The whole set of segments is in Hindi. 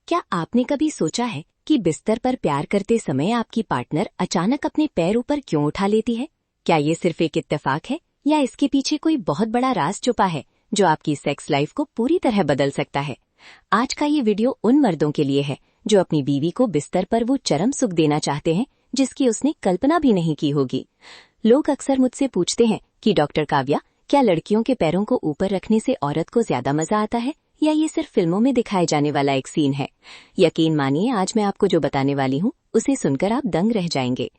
क्या आपने कभी सोचा है कि बिस्तर पर प्यार करते समय आपकी पार्टनर अचानक अपने पैर ऊपर क्यों उठा लेती है? क्या ये सिर्फ एक इत्तेफाक है या इसके पीछे कोई बहुत बड़ा राज छुपा है जो आपकी सेक्स लाइफ को पूरी तरह बदल सकता है? आज का ये वीडियो उन मर्दों के लिए है जो अपनी बीवी को बिस्तर पर वो चरम सुख देना चाहते हैं जिसकी उसने कल्पना भी नहीं की होगी। लोग अक्सर मुझसे पूछते हैं कि डॉक्टर काव्या, क्या लड़कियों के पैरों को ऊपर रखने से औरत को ज्यादा मजा आता है या ये सिर्फ फिल्मों में दिखाए जाने वाला एक सीन है? यकीन मानिए, आज मैं आपको जो बताने वाली हूँ उसे सुनकर आप दंग रह जाएंगे।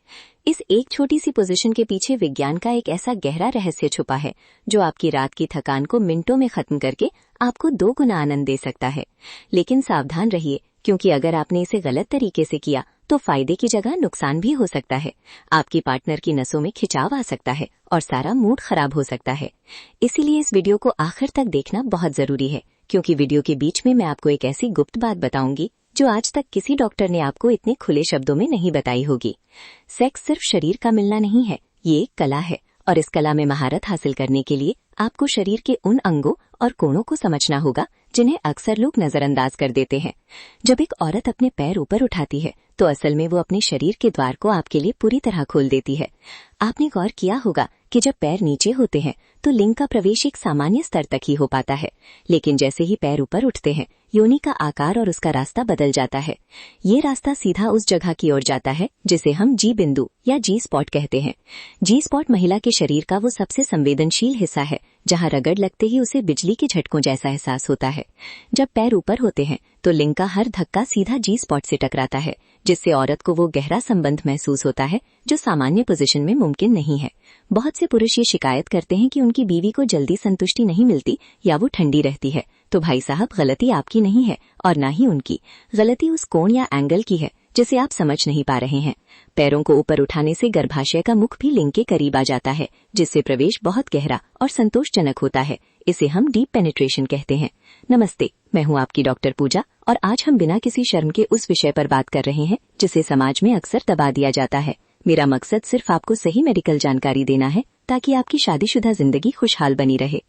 इस एक छोटी सी पोजीशन के पीछे विज्ञान का एक ऐसा गहरा रहस्य छुपा है जो आपकी रात की थकान को मिनटों में खत्म करके आपको 2 गुना आनंद दे सकता है। लेकिन सावधान रहिए, क्योंकि अगर आपने इसे गलत तरीके से किया तो फायदे की जगह नुकसान भी हो सकता है। आपकी पार्टनर की नसों में खिंचाव आ सकता है और सारा मूड खराब हो सकता है। इसीलिए इस वीडियो को आखिर तक देखना बहुत जरूरी है, क्योंकि वीडियो के बीच में मैं आपको एक ऐसी गुप्त बात बताऊंगी जो आज तक किसी डॉक्टर ने आपको इतने खुले शब्दों में नहीं बताई होगी। सेक्स सिर्फ शरीर का मिलना नहीं है, ये एक कला है और इस कला में महारत हासिल करने के लिए आपको शरीर के उन अंगों और कोणों को समझना होगा जिन्हें अक्सर लोग नजरअंदाज कर देते हैं। जब एक औरत अपने पैर ऊपर उठाती है तो असल में वो अपने शरीर के द्वार को आपके लिए पूरी तरह खोल देती है। आपने गौर किया होगा कि जब पैर नीचे होते हैं तो लिंग का प्रवेश एक सामान्य स्तर तक ही हो पाता है, लेकिन जैसे ही पैर ऊपर उठते हैं योनि का आकार और उसका रास्ता बदल जाता है। ये रास्ता सीधा उस जगह की ओर जाता है जिसे हम जी बिंदु या जी स्पॉट कहते हैं। जी स्पॉट महिला के शरीर का वो सबसे संवेदनशील हिस्सा है जहां रगड़ लगते ही उसे बिजली के झटकों जैसा एहसास होता है। जब पैर ऊपर होते हैं तो लिंग का हर धक्का सीधा जी स्पॉट से टकराता है, जिससे औरत को वो गहरा संबंध महसूस होता है जो सामान्य पोजीशन में मुमकिन नहीं है। बहुत से पुरुष ये शिकायत करते हैं कि उनकी बीवी को जल्दी संतुष्टि नहीं मिलती या वो ठंडी रहती है। तो भाई साहब, गलती आपकी नहीं है और ना ही उनकी। गलती उस कोण या एंगल की है जिसे आप समझ नहीं पा रहे हैं। पैरों को ऊपर उठाने से गर्भाशय का मुख भी लिंग के करीब आ जाता है, जिससे प्रवेश बहुत गहरा और संतोषजनक होता है। इसे हम डीप पेनिट्रेशन कहते हैं। नमस्ते, मैं हूं आपकी डॉक्टर पूजा और आज हम बिना किसी शर्म के उस विषय पर बात कर रहे हैं जिसे समाज में अक्सर दबा दिया जाता है। मेरा मकसद सिर्फ आपको सही मेडिकल जानकारी देना है ताकि आपकी शादीशुदा जिंदगी खुशहाल बनी रहे।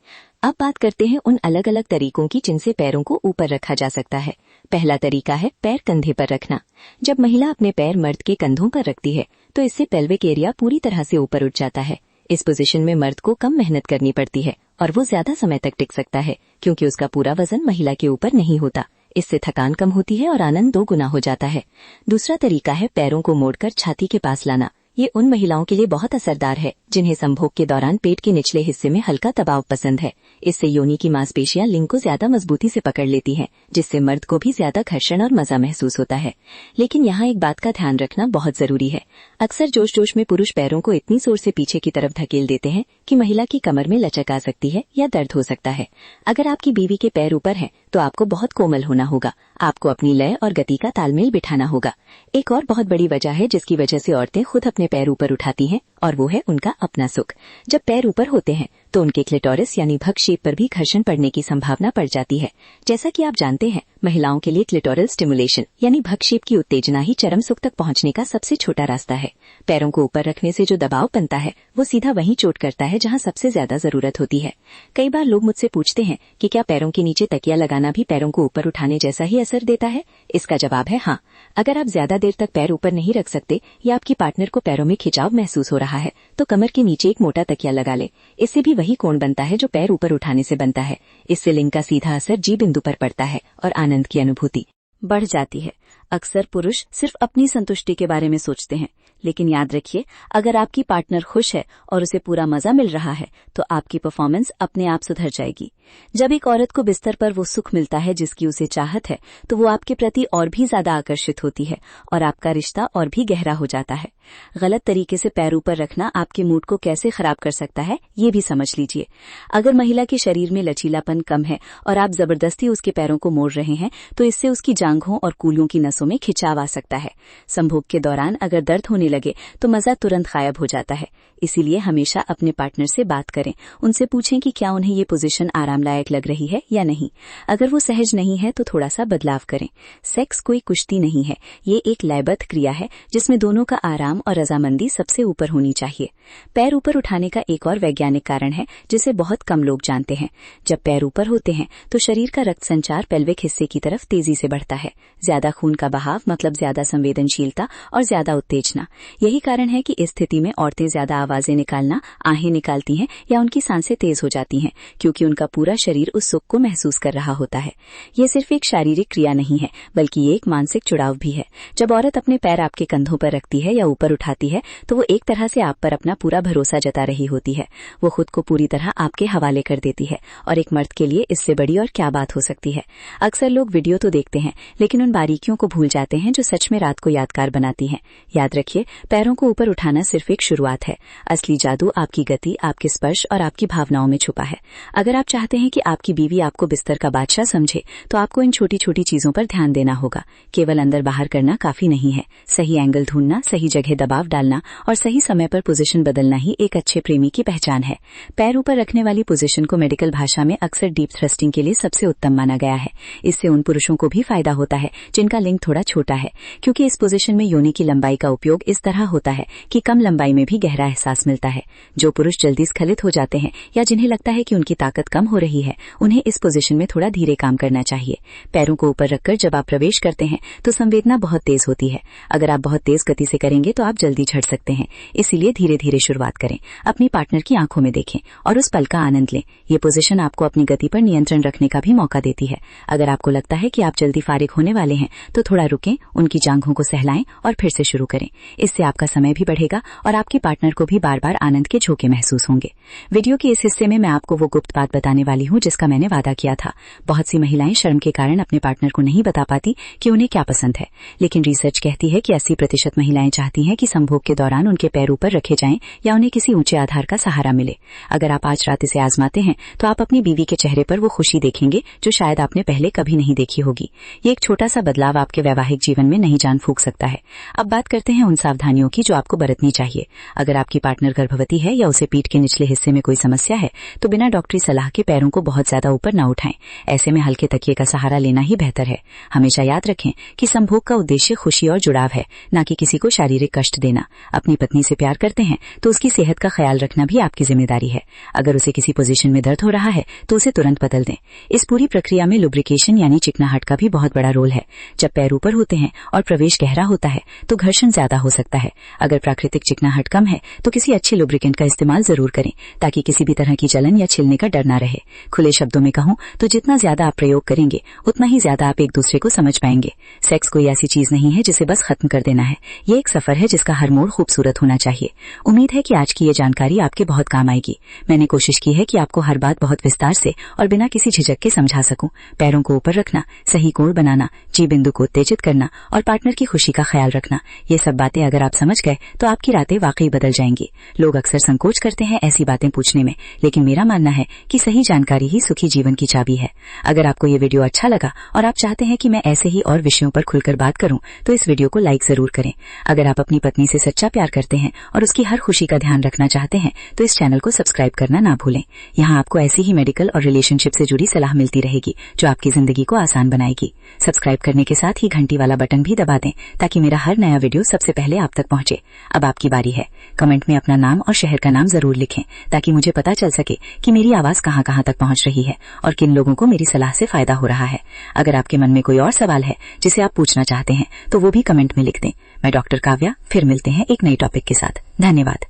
अब बात करते हैं उन अलग अलग तरीकों की जिनसे पैरों को ऊपर रखा जा सकता है। पहला तरीका है पैर कंधे पर रखना। जब महिला अपने पैर मर्द के कंधों पर रखती है तो इससे पेल्विक एरिया पूरी तरह से ऊपर उठ जाता है। इस पोजीशन में मर्द को कम मेहनत करनी पड़ती है और वो ज्यादा समय तक टिक सकता है, क्योंकि उसका पूरा वजन महिला के ऊपर नहीं होता। इससे थकान कम होती है और आनंद 2 गुना हो जाता है। दूसरा तरीका है पैरों को मोड़कर छाती के पास लाना। ये उन महिलाओं के लिए बहुत असरदार है जिन्हें संभोग के दौरान पेट के निचले हिस्से में हल्का दबाव पसंद है। इससे योनि की मांसपेशियां लिंग को ज्यादा मजबूती से पकड़ लेती हैं, जिससे मर्द को भी ज्यादा घर्षण और मजा महसूस होता है। लेकिन यहाँ एक बात का ध्यान रखना बहुत जरूरी है। अक्सर जोश जोश में पुरुष पैरों को इतनी जोर से पीछे की तरफ धकेल देते हैं कि महिला की कमर में लचक आ सकती है या दर्द हो सकता है। अगर आपकी बीवी के पैर ऊपर हैं तो आपको बहुत कोमल होना होगा। आपको अपनी लय और गति का तालमेल बिठाना होगा। एक और बहुत बड़ी वजह है जिसकी वजह से औरतें खुद अपने पैर ऊपर उठाती हैं, और वो है उनका अपना सुख। जब पैर ऊपर होते हैं तो उनके क्लिटोरिस यानी भग शेप पर भी घर्षण पड़ने की संभावना बढ़ जाती है। जैसा कि आप जानते हैं, महिलाओं के लिए क्लिटोरल स्टिमुलेशन यानी भग शेप की उत्तेजना ही चरम सुख तक पहुंचने का सबसे छोटा रास्ता है। पैरों को ऊपर रखने से जो दबाव बनता है वो सीधा वहीं चोट करता है जहां सबसे ज्यादा जरूरत होती है। कई बार लोग मुझसे पूछते हैं कि क्या पैरों के नीचे तकिया लगाना भी पैरों को ऊपर उठाने जैसा ही असर देता है? इसका जवाब है हाँ। अगर आप ज्यादा देर तक पैर ऊपर नहीं रख सकते या आपकी पार्टनर को पैरों में खिंचाव महसूस हो रहा है तो कमर के नीचे एक मोटा तकिया लगा ले। इससे भी वही कोण बनता है जो पैर ऊपर उठाने से बनता है। इससे लिंग का सीधा असर जी बिंदु पर पड़ता है और आनंद की अनुभूति बढ़ जाती है। अक्सर पुरुष सिर्फ अपनी संतुष्टि के बारे में सोचते हैं, लेकिन याद रखिए, अगर आपकी पार्टनर खुश है और उसे पूरा मजा मिल रहा है तो आपकी परफॉर्मेंस अपने आप सुधर जाएगी। जब एक औरत को बिस्तर पर वो सुख मिलता है जिसकी उसे चाहत है तो वो आपके प्रति और भी ज्यादा आकर्षित होती है और आपका रिश्ता और भी गहरा हो जाता है। गलत तरीके से पैर ऊपर रखना आपके मूड को कैसे खराब कर सकता है ये भी समझ लीजिए। अगर महिला के शरीर में लचीलापन कम है और आप जबरदस्ती उसके पैरों को मोड़ रहे हैं तो इससे उसकी जांघों और कूल्यों की की नसों में खिंचाव आ सकता है। संभोग के दौरान अगर दर्द होने लगे तो मजा तुरंत गायब हो जाता है। इसीलिए हमेशा अपने पार्टनर से बात करें, उनसे पूछें कि क्या उन्हें ये पोजीशन आरामदायक लग रही है या नहीं। अगर वो सहज नहीं है तो थोड़ा सा बदलाव करें। सेक्स कोई कुश्ती नहीं है, ये एक लयबद्ध क्रिया है जिसमें दोनों का आराम और रजामंदी सबसे ऊपर होनी चाहिए। पैर ऊपर उठाने का एक और वैज्ञानिक कारण है जिसे बहुत कम लोग जानते हैं। जब पैर ऊपर होते हैं तो शरीर का रक्त संचार पेल्विक हिस्से की तरफ तेजी से बढ़ता है। ज्यादा खून का बहाव मतलब ज्यादा संवेदनशीलता और ज्यादा उत्तेजना। यही कारण है कि इस स्थिति में औरतें ज्यादा आवाजें निकालना, आहें निकालती हैं या उनकी सांसें तेज हो जाती हैं, क्योंकि उनका पूरा शरीर उस सुख को महसूस कर रहा होता है। यह सिर्फ एक शारीरिक क्रिया नहीं है, बल्कि ये एक मानसिक जुड़ाव भी है। जब औरत अपने पैर आपके कंधों पर रखती है या ऊपर उठाती है तो वो एक तरह से आप पर अपना पूरा भरोसा जता रही होती है। वो खुद को पूरी तरह आपके हवाले कर देती है, और एक मर्द के लिए इससे बड़ी और क्या बात हो सकती है। अक्सर लोग वीडियो तो देखते हैं लेकिन उन बारीकियों को भूल जाते हैं जो सच में रात को यादगार बनाती हैं। याद रखिए, पैरों को ऊपर उठाना सिर्फ एक शुरुआत है। असली जादू आपकी गति, आपके स्पर्श और आपकी भावनाओं में छुपा है। अगर आप चाहते हैं कि आपकी बीवी आपको बिस्तर का बादशाह समझे तो आपको इन छोटी छोटी चीजों पर ध्यान देना होगा। केवल अंदर बाहर करना काफी नहीं है। सही एंगल ढूंढना, सही जगह दबाव डालना और सही समय पर पोजीशन बदलना ही एक अच्छे प्रेमी की पहचान है। पैर ऊपर रखने वाली पोजीशन को मेडिकल भाषा में अक्सर डीप थ्रस्टिंग के लिए सबसे उत्तम माना गया है। इससे उन पुरुषों को भी फायदा होता है जिनका लिंग थोड़ा छोटा है, क्योंकि इस पोजीशन में योनि की लंबाई का उपयोग इस तरह होता है कि कम लंबाई में भी गहरा एहसास मिलता है। जो पुरुष जल्दी स्खलित हो जाते हैं या जिन्हें लगता है कि उनकी ताकत कम हो रही है, उन्हें इस पोजीशन में थोड़ा धीरे काम करना चाहिए। पैरों को ऊपर रखकर जब आप प्रवेश करते हैं तो संवेदना बहुत तेज होती है। अगर आप बहुत तेज गति से करेंगे तो आप जल्दी झड़ सकते हैं। इसीलिए धीरे धीरे शुरुआत करें, अपनी पार्टनर की आंखों में देखें और उस पल का आनंद लें। ये पोजीशन आपको अपनी गति पर नियंत्रण रखने का भी मौका देती है। अगर आपको लगता है कि आप जल्दी फारिग होने वाले हैं तो थोड़ा रुकें, उनकी जांघों को सहलाएं और फिर से शुरू करें। इससे आपका समय भी बढ़ेगा और आपके पार्टनर को भी बार बार आनंद के झोंके महसूस होंगे। वीडियो के इस हिस्से में मैं आपको वो गुप्त बात बताने वाली हूँ जिसका मैंने वादा किया था। बहुत सी महिलाएं शर्म के कारण अपने पार्टनर को नहीं बता पाती कि उन्हें क्या पसंद है, लेकिन रिसर्च कहती है कि 80% महिलाएं चाहती हैं कि संभोग के दौरान उनके पैर ऊपर रखे जाएं या उन्हें किसी ऊंचे आधार का सहारा मिले। अगर आप आज रात इसे आजमाते हैं तो आप अपनी बीवी के चेहरे पर वो खुशी देखेंगे जो शायद आपने पहले कभी नहीं देखी होगी। ये एक छोटा सा बदलाव आपके वैवाहिक जीवन में नई जान फूंक सकता है। अब बात करते हैं उन सावधानियों की जो आपको बरतनी चाहिए। अगर आपकी पार्टनर गर्भवती है या उसे पीठ के निचले हिस्से में कोई समस्या है तो बिना डॉक्टरी सलाह के पैरों को बहुत ज्यादा ऊपर न उठाएं। ऐसे में हल्के तकिए का सहारा लेना ही बेहतर है। हमेशा याद रखें कि संभोग का उद्देश्य खुशी और जुड़ाव है, न कि किसी को शारीरिक कष्ट देना। अपनी पत्नी से प्यार करते हैं तो उसकी सेहत का ख्याल रखना भी आपकी जिम्मेदारी है। अगर उसे किसी पोजीशन में दर्द हो रहा है तो उसे तुरंत बदल दें। इस पूरी प्रक्रिया में लुब्रिकेशन यानी चिकनाहट का भी बहुत बड़ा रोल है। जब पैर ऊपर होते हैं और प्रवेश गहरा होता है तो घर्षण ज्यादा हो सकता है। अगर प्राकृतिक चिकनाहट कम है तो किसी अच्छे लुब्रिकेंट का इस्तेमाल जरूर करें ताकि किसी भी तरह की जलन या छिलने का डर न रहे। खुले शब्दों में कहूं तो जितना ज्यादा आप प्रयोग करेंगे उतना ही ज्यादा आप एक दूसरे को समझ पाएंगे। सेक्स कोई ऐसी चीज नहीं है जिसे बस खत्म कर देना है। ये एक सफर है जिसका हर मोड़ खूबसूरत होना चाहिए। उम्मीद है कि आज की ये जानकारी आपके बहुत काम आएगी। मैंने कोशिश की है कि आपको हर बात बहुत विस्तार से और बिना किसी झिझक के समझा सकूं। पैरों को ऊपर रखना, सही कोण बनाना, जी बिंदु को उत्तेजित करना और पार्टनर की खुशी का ख्याल रखना, ये सब बातें अगर आप समझ गए तो आपकी रातें वाकई बदल जाएंगी। लोग अक्सर संकोच करते हैं ऐसी बातें पूछने में, लेकिन मेरा मानना है कि सही जानकारी ही सुखी जीवन की चाबी है। अगर आपको ये वीडियो अच्छा लगा और आप चाहते हैं कि मैं ऐसे ही और विषयों पर खुलकर बात करूं तो इस वीडियो को लाइक जरूर करें। अगर आप अपनी पत्नी से सच्चा प्यार करते हैं और उसकी हर खुशी का ध्यान रखना चाहते हैं तो इस चैनल को सब्सक्राइब करना ना भूलें। यहाँ आपको ऐसी ही मेडिकल और रिलेशनशिप से जुड़ी सलाह मिलती रहेगी जो आपकी जिंदगी को आसान बनाएगी। सब्सक्राइब करने के साथ ही घंटी वाला बटन भी दबा दें ताकि मेरा हर नया वीडियो सबसे पहले आप तक पहुंचे। अब आपकी बारी है। कमेंट में अपना नाम और शहर का नाम जरूर लिखें ताकि मुझे पता चल सके कि मेरी आवाज कहां कहां तक पहुंच रही है और किन लोगों को मेरी सलाह से फायदा हो रहा है। अगर आपके मन में कोई और सवाल है जिसे आप पूछना चाहते हैं तो वो भी कमेंट में लिख दें। मैं डॉक्टर काव्या फिर मिलते हैं एक नई टॉपिक के साथ। धन्यवाद।